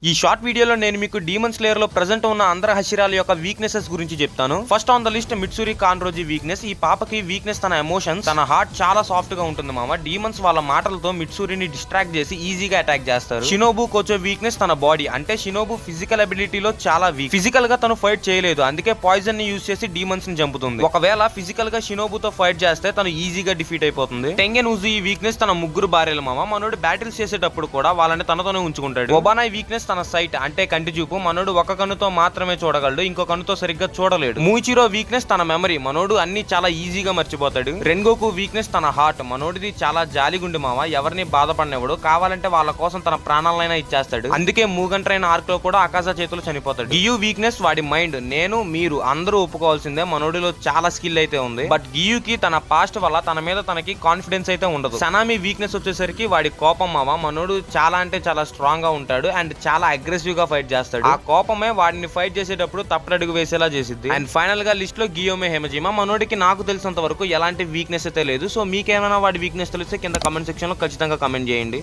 ఈ షార్ట్ వీడియోలో నేను మీకు డీమన్ స్లేయర్ లో ప్రెజెంట్ ఉన్న అందర హషిరాల యొక్క వీక్నెసెస్ గురించి చెప్తాను. First on the list Mitsuri Kanroji weakness. ఈ పాపకి వీక్నెస్ తన ఎమోషన్స్. తన హార్ట్ చాలా సాఫ్ట్ గా ఉంటుంది మామ. డీమన్స్ వాళ్ళ మాటలతో మిట్సూరిని డిస్ట్రాక్ట్ చేసి ఈజీగా అటాక్ చేస్తారు. షినోబు కోచో వీక్నెస్ తన బాడీ. అంటే షినోబు ఫిజికల్ అబిలిటీలో చాలా వీక్. ఫిజికల్ గా తను ఫైట్ చేయలేదు, అందుకే పాయిజన్ ని యూజ్ చేసి డీమన్స్ ని చంపుతుంది. ఒకవేళ ఫిజికల్ గా షినోబుతో ఫైట్ చేస్తే తను ఈజీగా డిఫీట్ అయిపోతుంది. టెంగెన్ ఉజు ఈ వీక్నెస్ తన ముగ్గురు భార్యలు మామ. మనోడు బ్యాటిల్స్ చేసేటప్పుడు కూడా వాళ్ళని తనతోనే ఉంచుకుంటాడు. ఒబానా వీక్నెస్ తన సైట్. అంటే కంటి చూపు. మనోడు ఒక కన్నుతో మాత్రమే చూడగలడు, ఇంకో కన్నుతో సరిగ్గా చూడలేడు. మూచిరో వీక్నెస్ తన మెమరీ. మనోడు అన్ని చాలా ఈజీగా మర్చిపోతాడు. రెన్గోకు వీక్నెస్ తన హార్ట్. మనోడిది చాలా జాలిగుండి మామ. ఎవరిని బాధపడినవాడు, కావాలంటే వాళ్ళ కోసం తన ప్రాణాలైనా ఇచ్చేస్తాడు. అందుకే మూగన్ ట్రైన్ ఆర్క్ లో కూడా అకాజా చేతులు చనిపోతాడు. గియు వీక్నెస్ వాడి మైండ్. నేను మీరు అందరూ ఒప్పుకోవాల్సిందే, మనోడిలో చాలా స్కిల్ అయితే ఉంది. బట్ గియుకి తన పాస్ట్ వల్ల తన మీద తనకి కాన్ఫిడెన్స్ అయితే ఉండదు. సనామి వీక్నెస్ వచ్చేసరికి వాడి కోపం మామ. మనోడు చాలా అంటే చాలా స్ట్రాంగ్ గా ఉంటాడు అండ్ చాలా అగ్రెసివ్ గా ఫైట్ చేస్తాడు. ఆ కోపమే వాడిని ఫైట్ చేసేటప్పుడు తప్పడడుగు వేసేలా చేసిద్ది. అండ్ ఫైనల్ గా లిస్ట్ లో గియోమే హెమజిమా. మనోడికి నాకు తెలిసినంత వరకు ఎలాంటి వీక్నెస్ అయితే లేదు. సో మీకేమైనా వాడి వీక్నెస్ తెలిస్తే కింద కమెంట్ సెక్షన్ లో ఖచ్చితంగా కమెంట్ చేయండి.